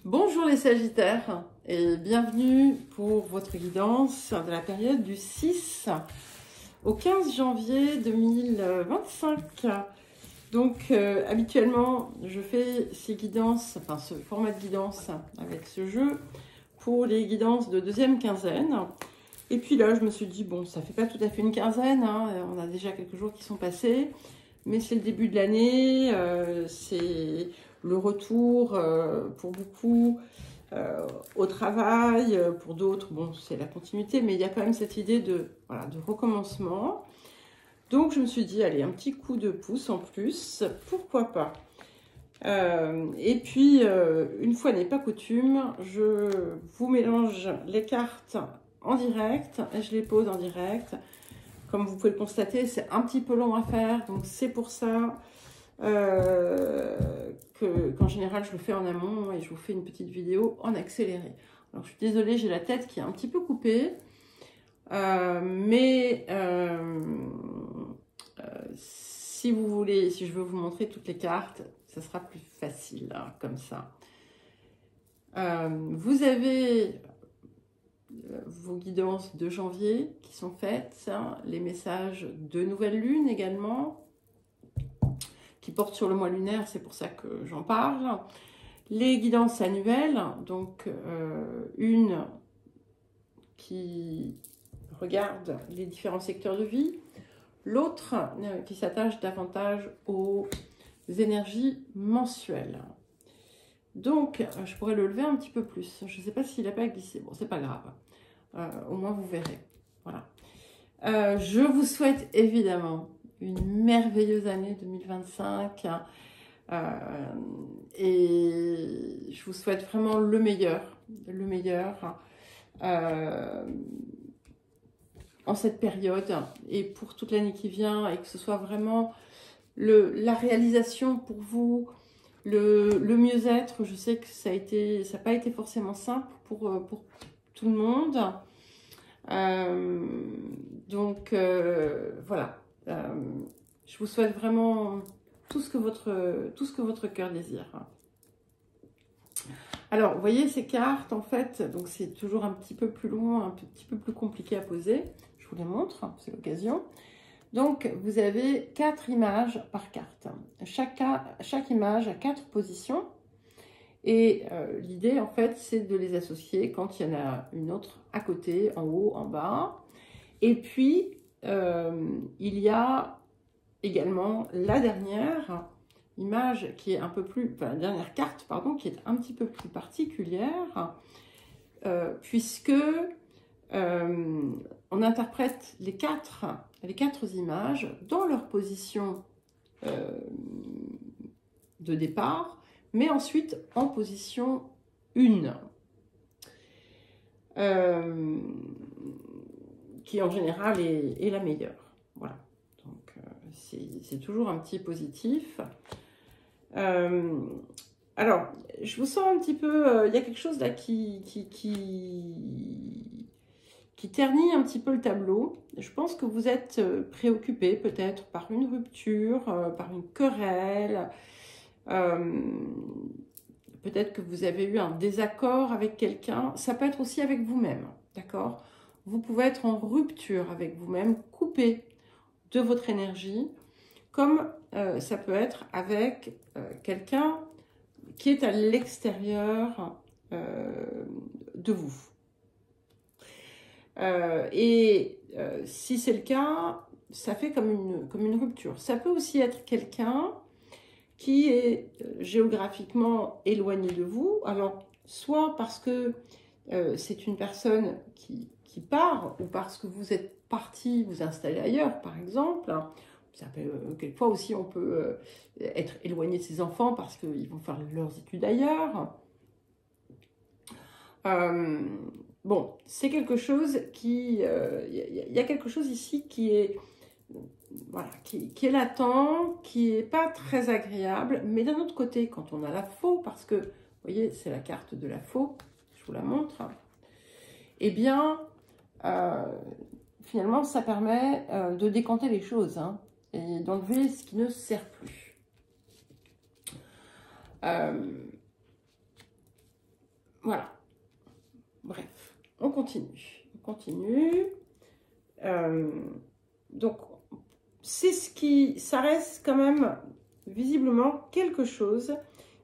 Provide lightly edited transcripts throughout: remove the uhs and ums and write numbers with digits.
Bonjour les Sagittaires et bienvenue pour votre guidance de la période du 6 au 15 janvier 2025. Donc habituellement je fais ces guidances, enfin ce format de guidance avec ce jeu pour les guidances de deuxième quinzaine. Et puis là je me suis dit bon, ça fait pas tout à fait une quinzaine, hein, on a déjà quelques jours qui sont passés, mais c'est le début de l'année, c'est le retour pour beaucoup au travail, pour d'autres, bon, c'est la continuité, mais il y a quand même cette idée de, voilà, de recommencement. Donc je me suis dit, allez, un petit coup de pouce en plus, pourquoi pas. Et puis, une fois n'est pas coutume, je vous mélange les cartes en direct, et je les pose en direct. Comme vous pouvez le constater, c'est un petit peu long à faire, donc c'est pour ça qu'en général je le fais en amont et je vous fais une petite vidéo en accéléré. Alors je suis désolée, j'ai la tête qui est un petit peu coupée, mais si vous voulez, si je veux vous montrer toutes les cartes, ça sera plus facile hein, comme ça. Vous avez vos guidances de janvier qui sont faites, hein, les messages de nouvelle lune également, qui portent sur le mois lunaire, c'est pour ça que j'en parle. Les guidances annuelles, donc une qui regarde les différents secteurs de vie, l'autre qui s'attache davantage aux énergies mensuelles. Donc, je pourrais le lever un petit peu plus. Je ne sais pas s'il n'a pas glissé. Bon, c'est pas grave. Au moins, vous verrez. Voilà. Je vous souhaite évidemment une merveilleuse année 2025 et je vous souhaite vraiment le meilleur en cette période et pour toute l'année qui vient, et que ce soit vraiment la réalisation pour vous, le mieux-être. Je sais que ça n'a pas été forcément simple pour tout le monde. Donc voilà, je vous souhaite vraiment tout ce que votre cœur désire. Alors, vous voyez ces cartes, en fait, donc c'est toujours un petit peu plus long, un petit peu plus compliqué à poser. Je vous les montre, c'est l'occasion. Donc, vous avez 4 images par carte. Chaque image a 4 positions. Et l'idée, en fait, c'est de les associer quand il y en a une autre à côté, en haut, en bas. Et puis, il y a également la dernière image qui est un peu plus, enfin, la dernière carte, pardon, qui est un petit peu plus particulière, puisque on interprète les quatre images dans leur position de départ, mais ensuite en position 1, qui en général est la meilleure. Voilà, donc c'est toujours un petit positif. Alors, je vous sens un petit peu, il y a quelque chose là qui ternit un petit peu le tableau. Je pense que vous êtes préoccupé peut-être par une rupture, par une querelle. Peut-être que vous avez eu un désaccord avec quelqu'un. Ça peut être aussi avec vous-même, d'accord? Vous pouvez être en rupture avec vous-même, coupé de votre énergie, comme ça peut être avec quelqu'un qui est à l'extérieur de vous. Si c'est le cas, ça fait comme une rupture. Ça peut aussi être quelqu'un qui est géographiquement éloigné de vous. Alors, soit parce que c'est une personne qui part, ou parce que vous êtes parti vous installer ailleurs, par exemple. Ça peut, quelquefois aussi, on peut être éloigné de ses enfants parce qu'ils vont faire leurs études ailleurs. Bon, c'est quelque chose qui... Il y a quelque chose ici qui est... Voilà, qui est latent, qui n'est pas très agréable. Mais d'un autre côté, quand on a la faux, parce que, vous voyez, c'est la carte de la faux, je vous la montre, eh bien, finalement, ça permet de décanter les choses, hein, et d'enlever ce qui ne sert plus. Voilà. Bref, on continue. On continue. Donc, c'est ça reste quand même visiblement quelque chose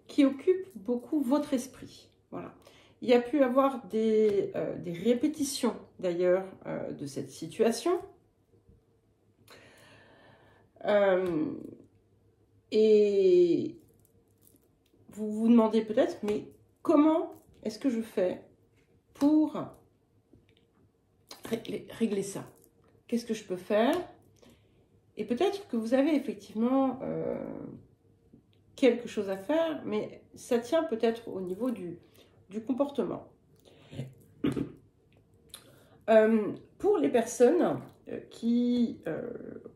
qui occupe beaucoup votre esprit. Voilà. Il y a pu avoir des répétitions d'ailleurs de cette situation. Et vous vous demandez peut-être, mais comment est-ce que je fais pour régler ça? Qu'est-ce que je peux faire? Et peut-être que vous avez effectivement quelque chose à faire, mais ça tient peut-être au niveau du comportement. Pour les personnes qui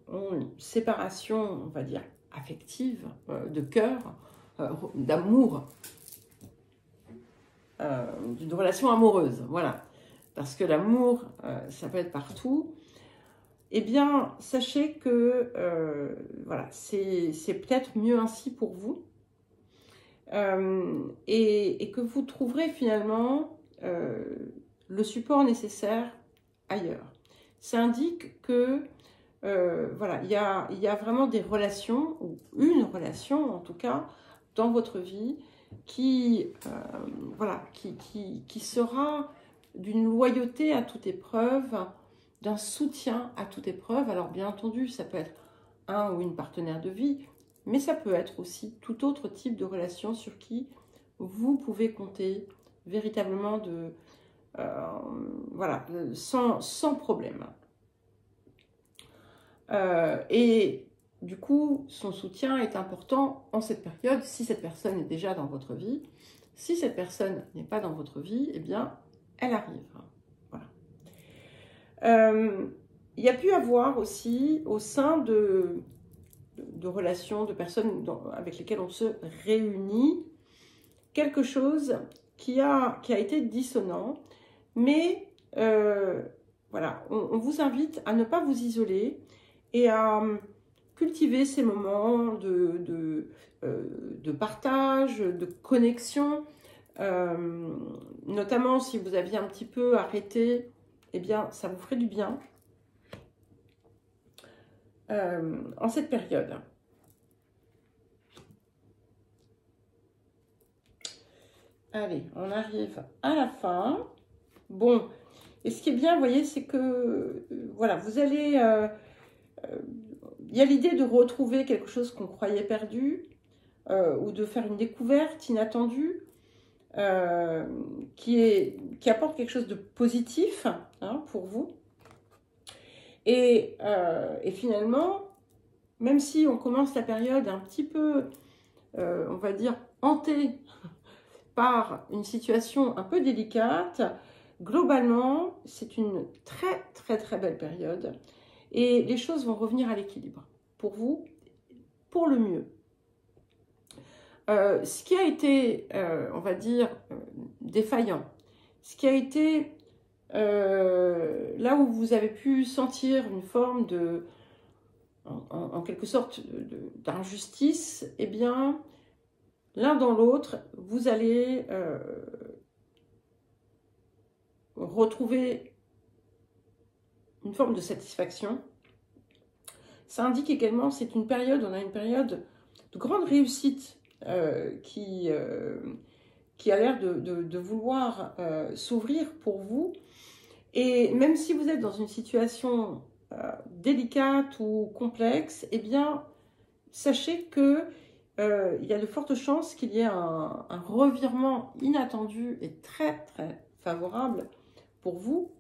ont une séparation, on va dire, affective, de cœur, d'amour, d'une relation amoureuse, voilà. Parce que l'amour, ça peut être partout. Eh bien, sachez que voilà, c'est peut-être mieux ainsi pour vous. Et que vous trouverez finalement le support nécessaire ailleurs. Ça indique que voilà, il y a vraiment des relations, ou une relation en tout cas, dans votre vie qui, voilà, qui sera d'une loyauté à toute épreuve, d'un soutien à toute épreuve. Alors bien entendu, ça peut être un ou une partenaire de vie, mais ça peut être aussi tout autre type de relation sur qui vous pouvez compter véritablement voilà, sans problème. Et du coup, son soutien est important en cette période, si cette personne est déjà dans votre vie. Si cette personne n'est pas dans votre vie, eh bien, elle arrive. Voilà. Il y a pu avoir aussi, au sein de relations, de personnes avec lesquelles on se réunit, quelque chose qui a été dissonant, mais voilà, on vous invite à ne pas vous isoler et à cultiver ces moments de partage, de connexion, notamment si vous aviez un petit peu arrêté, eh bien, ça vous ferait du bien en cette période. Allez, on arrive à la fin. Bon, et ce qui est bien, vous voyez, c'est que, voilà, vous allez... il y a l'idée de retrouver quelque chose qu'on croyait perdu, ou de faire une découverte inattendue, qui apporte quelque chose de positif, hein, pour vous. Et finalement, même si on commence la période un petit peu, on va dire, hantée par une situation un peu délicate, globalement, c'est une très très très belle période et les choses vont revenir à l'équilibre pour vous, pour le mieux. Ce qui a été, on va dire, défaillant, ce qui a été là où vous avez pu sentir une forme de, en quelque sorte, d'injustice, eh bien, l'un dans l'autre, vous allez retrouver une forme de satisfaction. Ça indique également, c'est une période, on a une période de grande réussite qui a l'air de vouloir s'ouvrir pour vous. Et même si vous êtes dans une situation délicate ou complexe, eh bien, sachez que il y a de fortes chances qu'il y ait un revirement inattendu et très très favorable pour vous.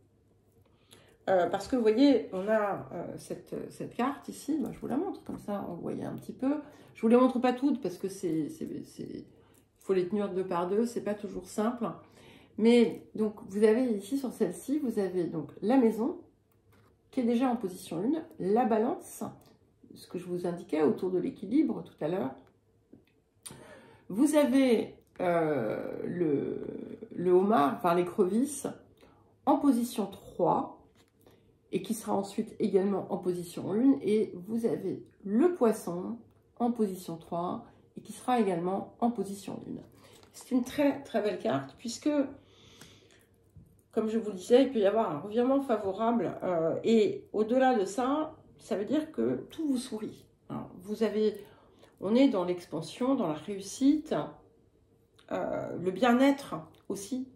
Parce que vous voyez, on a cette carte ici, ben, je vous la montre comme ça, on voyait un petit peu. Je ne vous les montre pas toutes parce que il faut les tenir deux par deux, c'est pas toujours simple. Mais donc vous avez ici sur celle-ci, vous avez donc la maison qui est déjà en position 1, la balance, ce que je vous indiquais autour de l'équilibre tout à l'heure. Vous avez le homard, enfin l'écrevisse, en position 3 et qui sera ensuite également en position 1. Et vous avez le poisson en position 3 et qui sera également en position 1. c'est une très très belle carte puisque, comme je vous le disais, il peut y avoir un revirement favorable et au-delà de ça, ça veut dire que tout vous sourit. Hein. On est dans l'expansion, dans la réussite, le bien-être aussi,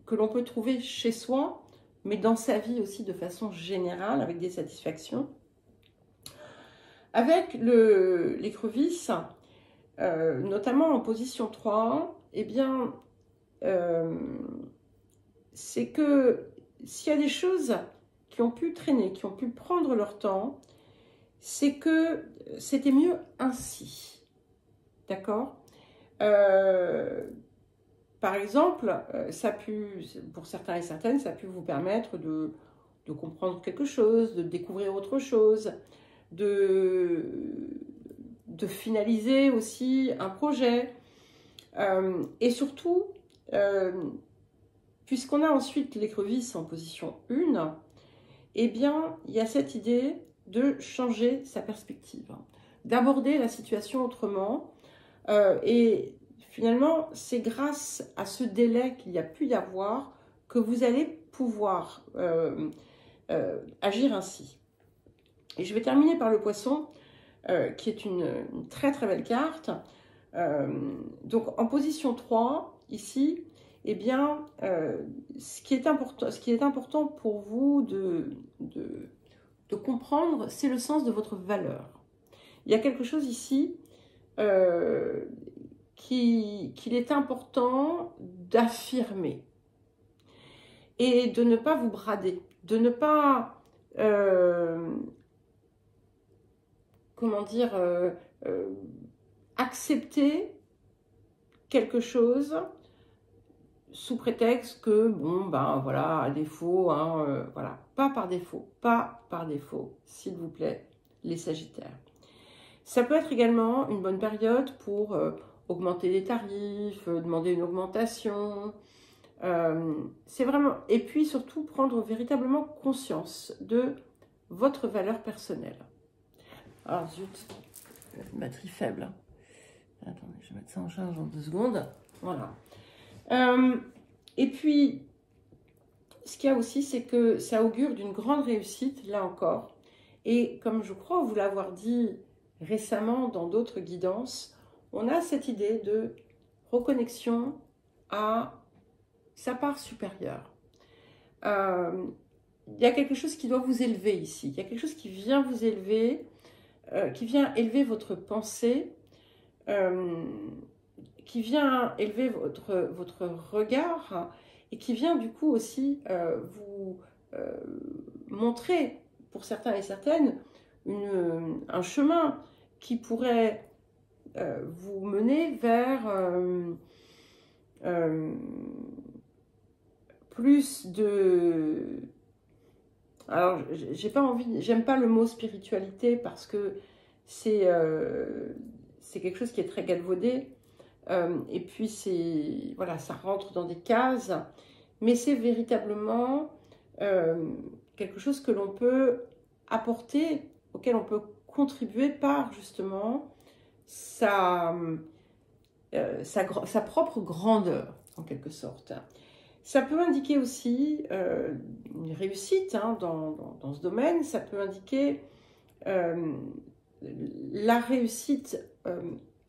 que l'on peut trouver chez soi, mais dans sa vie aussi de façon générale, avec des satisfactions. Avec l'écrevisse, notamment en position 3, eh bien, c'est que s'il y a des choses qui ont pu traîner, qui ont pu prendre leur temps, c'est que c'était mieux ainsi. D'accord ? Par exemple, pour certains et certaines, ça a pu vous permettre de comprendre quelque chose, de découvrir autre chose, de finaliser aussi un projet. Et surtout, puisqu'on a ensuite l'écrevisse en position 1, eh bien, il y a cette idée de changer sa perspective, d'aborder la situation autrement. Et finalement, c'est grâce à ce délai qu'il y a pu y avoir que vous allez pouvoir agir ainsi. Et je vais terminer par le poisson, qui est une très très belle carte. Donc en position 3, ici, eh bien, ce qui est important pour vous de comprendre, c'est le sens de votre valeur. Il y a quelque chose ici qu'il est important d'affirmer et de ne pas vous brader, de ne pas, comment dire, accepter quelque chose sous prétexte que, bon, ben voilà, à défaut, hein, voilà, pas par défaut, s'il vous plaît, les Sagittaires. Ça peut être également une bonne période pour augmenter les tarifs, demander une augmentation. C'est vraiment, et puis surtout prendre véritablement conscience de votre valeur personnelle. Alors zut, batterie faible. Attendez, je vais mettre ça en charge en 2 secondes. Voilà. Et puis, ce qu'il y a aussi, c'est que ça augure d'une grande réussite, là encore. Et comme je crois vous l'avoir dit récemment dans d'autres guidances, on a cette idée de reconnexion à sa part supérieure. Il y a quelque chose qui doit vous élever ici. Il y a quelque chose qui vient vous élever, qui vient élever votre pensée, qui vient élever votre regard et qui vient du coup aussi vous montrer, pour certains et certaines, un chemin qui pourrait vous mener vers plus de... Alors, j'aime pas le mot spiritualité parce que c'est quelque chose qui est très galvaudé. Et puis, voilà, ça rentre dans des cases. Mais c'est véritablement quelque chose que l'on peut apporter, auquel on peut contribuer par justement sa propre grandeur, en quelque sorte. Ça peut indiquer aussi une réussite hein, dans ce domaine. Ça peut indiquer la réussite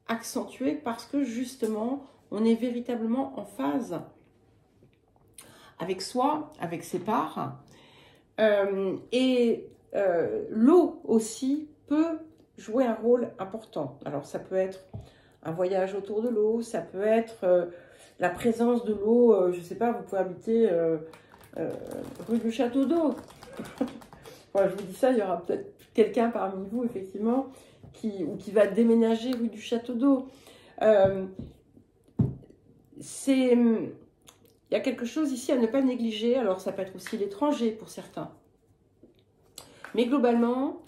accentuée parce que justement, on est véritablement en phase avec soi, avec ses parts. L'eau aussi peut jouer un rôle important. Alors ça peut être un voyage autour de l'eau, ça peut être la présence de l'eau, je ne sais pas, vous pouvez habiter rue du Château d'Eau. Voilà, je vous dis ça, il y aura peut-être quelqu'un parmi vous, effectivement, qui va déménager rue du Château d'Eau. Il y a quelque chose ici à ne pas négliger, alors ça peut être aussi l'étranger pour certains. Mais globalement,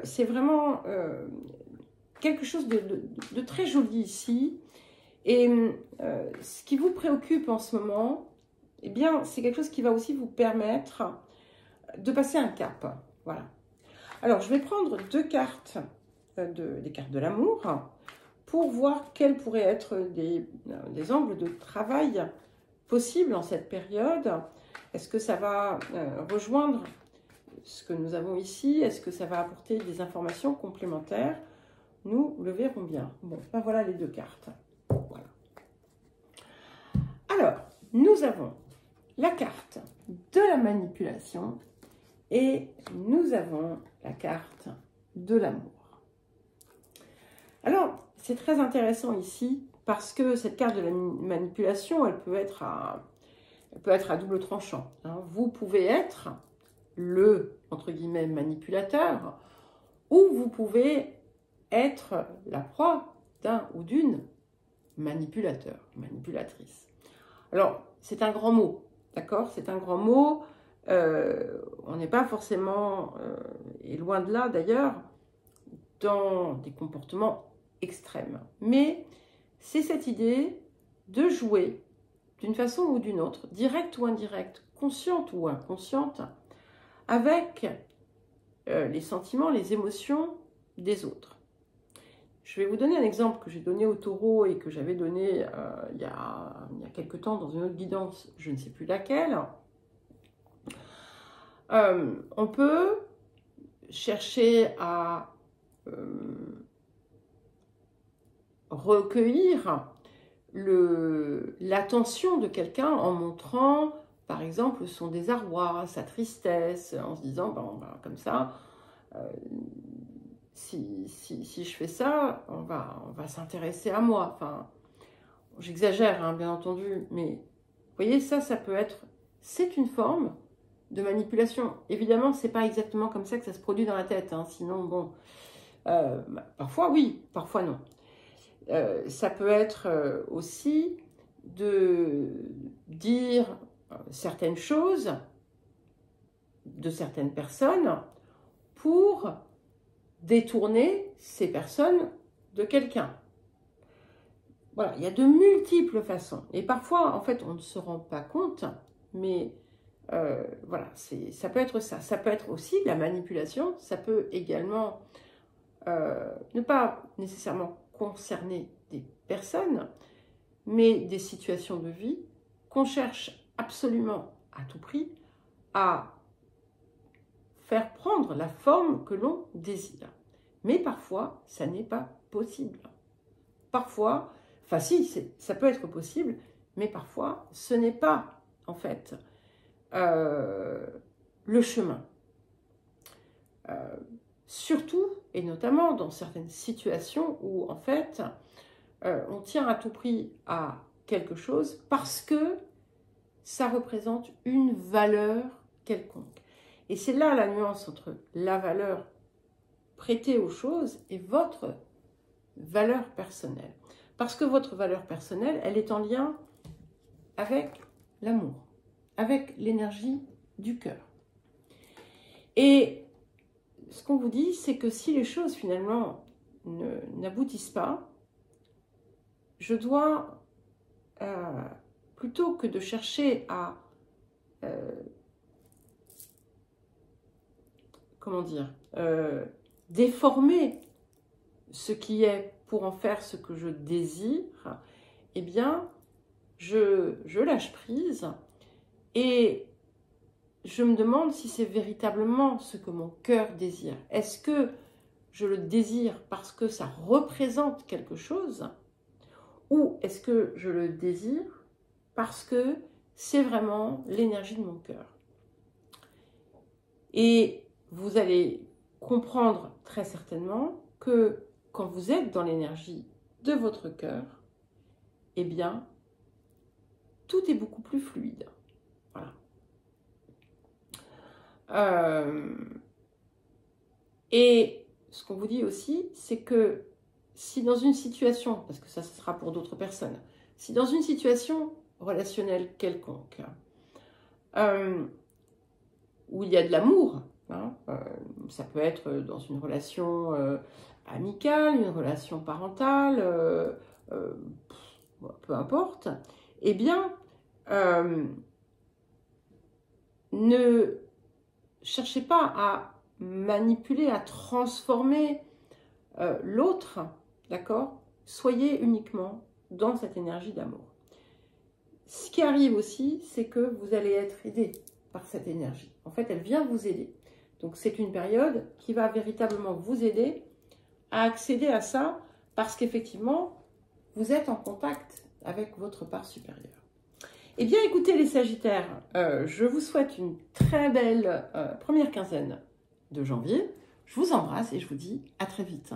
c'est vraiment quelque chose de très joli ici. Et ce qui vous préoccupe en ce moment, eh bien, c'est quelque chose qui va aussi vous permettre de passer un cap. Voilà. Alors, je vais prendre 2 cartes, des cartes de l'amour, pour voir quels pourraient être des angles de travail possibles en cette période. Est-ce que ça va rejoindre ce que nous avons ici? Est-ce que ça va apporter des informations complémentaires? Nous le verrons bien. Bon, ben voilà les deux cartes. Voilà. Alors, nous avons la carte de la manipulation et nous avons la carte de l'amour. Alors, c'est très intéressant ici parce que cette carte de la manipulation, elle peut être à double tranchant. Hein. Vous pouvez être le, entre guillemets, manipulateur, ou vous pouvez être la proie d'un ou d'une manipulateur, manipulatrice. Alors, c'est un grand mot, d'accord? C'est un grand mot. On n'est pas forcément, et loin de là d'ailleurs, dans des comportements extrêmes. Mais c'est cette idée de jouer d'une façon ou d'une autre, directe ou indirecte, consciente ou inconsciente, avec les sentiments, les émotions des autres. Je vais vous donner un exemple que j'ai donné au taureau et que j'avais donné il y a quelque temps dans une autre guidance, je ne sais plus laquelle. On peut chercher à recueillir l'attention de quelqu'un en montrant, par exemple, son désarroi, sa tristesse, en se disant, bon, comme ça, si je fais ça, on va s'intéresser à moi. Enfin, j'exagère, hein, bien entendu, mais vous voyez, ça peut être, c'est une forme de manipulation. Évidemment, c'est pas exactement comme ça que ça se produit dans la tête, hein, sinon, bon, parfois oui, parfois non. Ça peut être aussi de dire certaines choses de certaines personnes pour détourner ces personnes de quelqu'un. Voilà, il y a de multiples façons. Et parfois, en fait, on ne se rend pas compte, mais voilà, ça peut être ça. Ça peut être aussi la manipulation. Ça peut également ne pas nécessairement concerner des personnes, mais des situations de vie qu'on cherche absolument à tout prix à faire prendre la forme que l'on désire. Mais parfois, ça n'est pas possible. Parfois, enfin si, ça peut être possible, mais parfois, ce n'est pas, en fait, le chemin. Surtout, et notamment dans certaines situations où, en fait, on tient à tout prix à quelque chose parce que ça représente une valeur quelconque. Et c'est là la nuance entre la valeur prêtée aux choses et votre valeur personnelle. Parce que votre valeur personnelle, elle est en lien avec l'amour, avec l'énergie du cœur. Et ce qu'on vous dit, c'est que si les choses finalement n'aboutissent pas, je dois, plutôt que de chercher à, comment dire, déformer ce qui est pour en faire ce que je désire, eh bien, je lâche prise et je me demande si c'est véritablement ce que mon cœur désire. Est-ce que je le désire parce que ça représente quelque chose ou est-ce que je le désire parce que c'est vraiment l'énergie de mon cœur? Et vous allez comprendre très certainement que quand vous êtes dans l'énergie de votre cœur, eh bien, tout est beaucoup plus fluide. Voilà. Et ce qu'on vous dit aussi, c'est que si dans une situation, parce que ça sera pour d'autres personnes, si dans une situation relationnelle quelconque, où il y a de l'amour, hein, ça peut être dans une relation amicale, une relation parentale, peu importe, eh bien, ne cherchez pas à manipuler, à transformer l'autre, d'accord, soyez uniquement dans cette énergie d'amour. Ce qui arrive aussi, c'est que vous allez être aidé par cette énergie. En fait, elle vient vous aider. Donc, c'est une période qui va véritablement vous aider à accéder à ça parce qu'effectivement, vous êtes en contact avec votre part supérieure. Eh bien, écoutez les Sagittaires, je vous souhaite une très belle première quinzaine de janvier. Je vous embrasse et je vous dis à très vite.